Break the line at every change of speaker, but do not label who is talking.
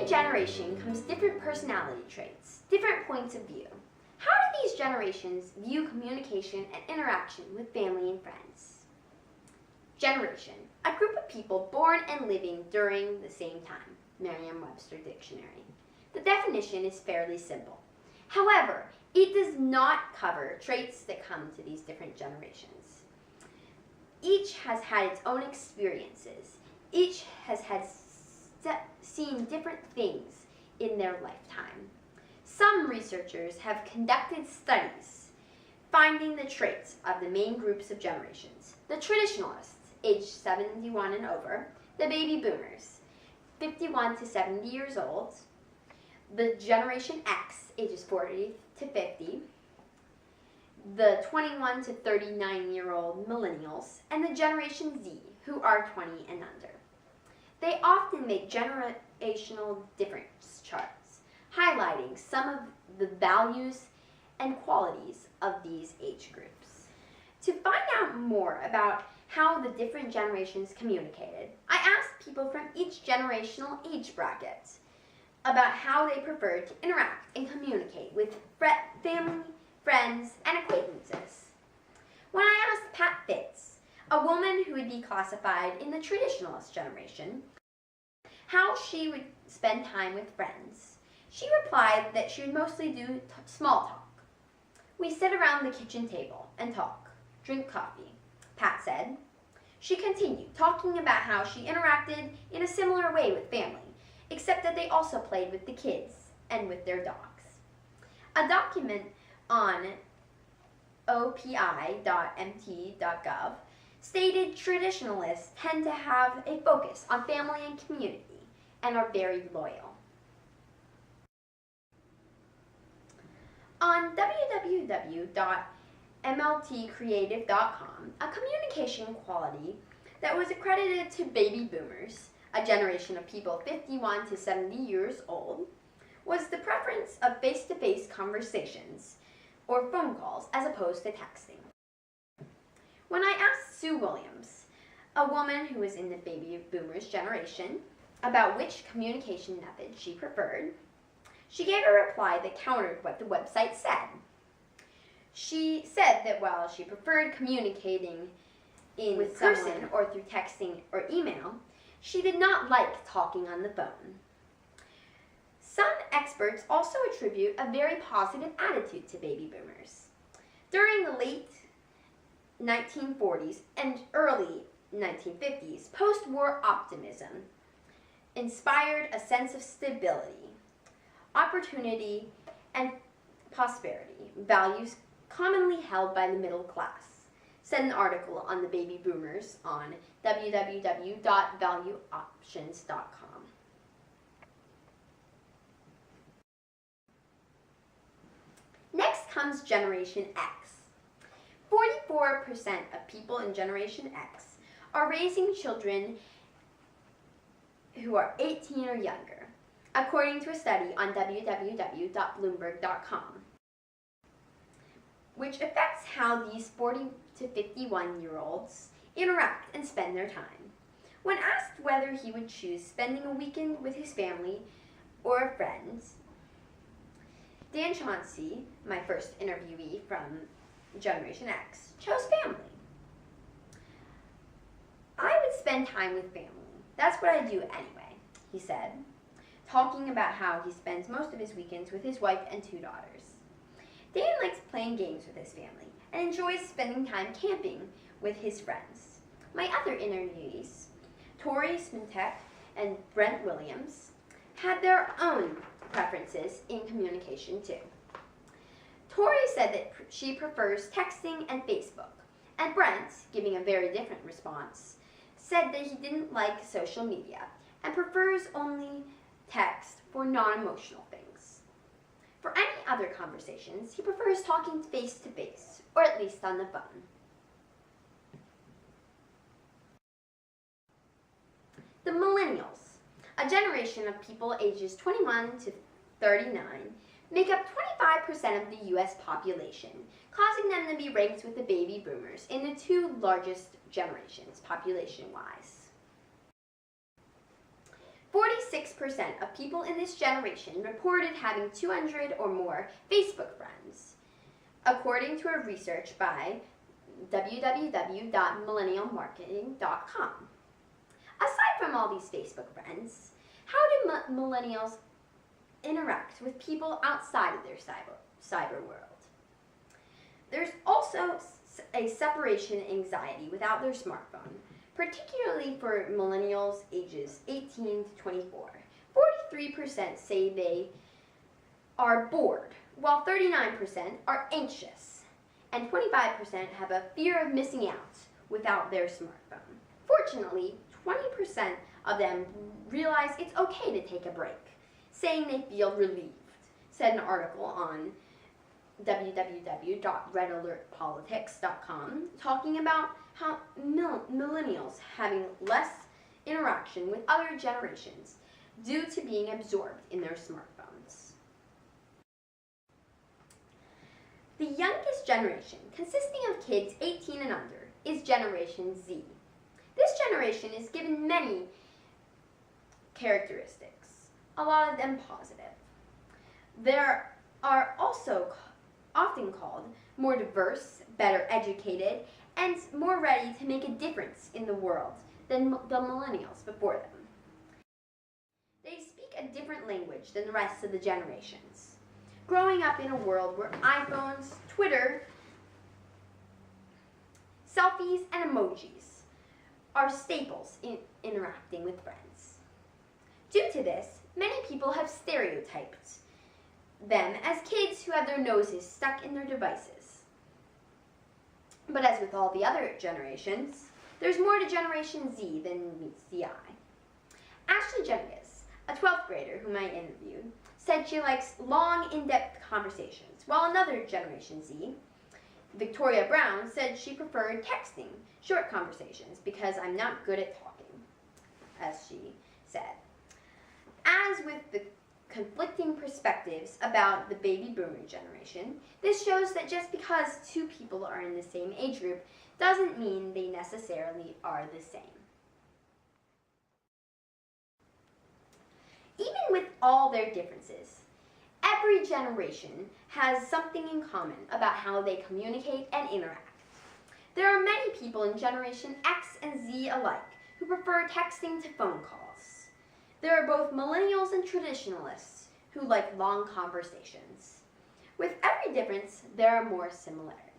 every generation comes different personality traits, different points of view. How do these generations view communication and interaction with family and friends? Generation, a group of people born and living during the same time. Merriam-Webster Dictionary. The definition is fairly simple. However, it does not cover traits that come to these different generations. Each has had its own experiences. Each has seen different things in their lifetime. Some researchers have conducted studies finding the traits of the main groups of generations. The traditionalists, aged 71 and over, the baby boomers, 51 to 70 years old, the Generation X, ages 40 to 50, the 21 to 39-year-old millennials, and the Generation Z, who are 20 and under. They often make generational difference charts, highlighting some of the values and qualities of these age groups. To find out more about how the different generations communicated, I asked people from each generational age bracket about how they preferred to interact and communicate with family, friends, and acquaintances. When I asked Pat Fitz, a woman who would be classified in the traditionalist generation, how she would spend time with friends, she replied that she would mostly do small talk. We sit around the kitchen table and talk, drink coffee, Pat said. She continued, talking about how she interacted in a similar way with family, except that they also played with the kids and with their dogs. A document on opi.mt.gov stated traditionalists tend to have a focus on family and community and are very loyal. On www.mltcreative.com, a communication quality that was accredited to baby boomers, a generation of people 51 to 70 years old, was the preference of face-to-face conversations or phone calls as opposed to texting. When I asked Sue Williams, a woman who was in the baby boomers generation, about which communication method she preferred, she gave a reply that countered what the website said. She said that while she preferred communicating in person or through texting or email, she did not like talking on the phone. Some experts also attribute a very positive attitude to baby boomers. During the late 1940s and early 1950s, post-war optimism inspired a sense of stability, opportunity, and prosperity, values commonly held by the middle class, said an article on the baby boomers on www.valueoptions.com. Next comes Generation X. 44% of people in Generation X are raising children who are 18 or younger, according to a study on www.bloomberg.com, which affects how these 40 to 51-year-olds interact and spend their time. When asked whether he would choose spending a weekend with his family or a friend, Dan Chauncy, my first interviewee from Generation X, chose family. I would spend time with family. That's what I do anyway, he said, talking about how he spends most of his weekends with his wife and 2 daughters. Dan likes playing games with his family and enjoys spending time camping with his friends. My other interviewees, Tori Smintek and Brent Williams, had their own preferences in communication too. Tori said that she prefers texting and Facebook, and Brent, giving a very different response, said that he didn't like social media and prefers only text for non-emotional things. For any other conversations, he prefers talking face-to-face, or at least on the phone. The millennials, a generation of people ages 21 to 39, make up 25% of the U.S. population, causing them to be ranked with the baby boomers in the 2 largest generations, population-wise. 46% of people in this generation reported having 200 or more Facebook friends, according to a research by www.millennialmarketing.com. Aside from all these Facebook friends, how do millennials interact with people outside of their cyber world? There's also a separation anxiety without their smartphone, particularly for millennials ages 18 to 24. 43% say they are bored, while 39% are anxious, and 25% have a fear of missing out without their smartphone. Fortunately, 20% of them realize it's okay to take a break, saying they feel relieved, said an article on www.redalertpolitics.com, talking about how millennials having less interaction with other generations due to being absorbed in their smartphones. The youngest generation, consisting of kids 18 and under, is Generation Z. This generation is given many characteristics, a lot of them positive. There are also often called more diverse, better educated, and more ready to make a difference in the world than the millennials before them. They speak a different language than the rest of the generations, growing up in a world where iPhones, Twitter, selfies, and emojis are staples in interacting with friends. Due to this, many people have stereotyped them as kids who have their noses stuck in their devices. But as with all the other generations, there's more to Generation Z than meets the eye. Ashley Jengus, a 12th grader whom I interviewed, said she likes long, in-depth conversations, while another Generation Z, Victoria Brown, said she preferred texting, short conversations, because I'm not good at talking, as she said. As with the conflicting perspectives about the baby boomer generation, this shows that just because two people are in the same age group doesn't mean they necessarily are the same. Even with all their differences, every generation has something in common about how they communicate and interact. There are many people in Generation X and Z alike who prefer texting to phone calls. There are both millennials and traditionalists who like long conversations. With every difference, there are more similarities.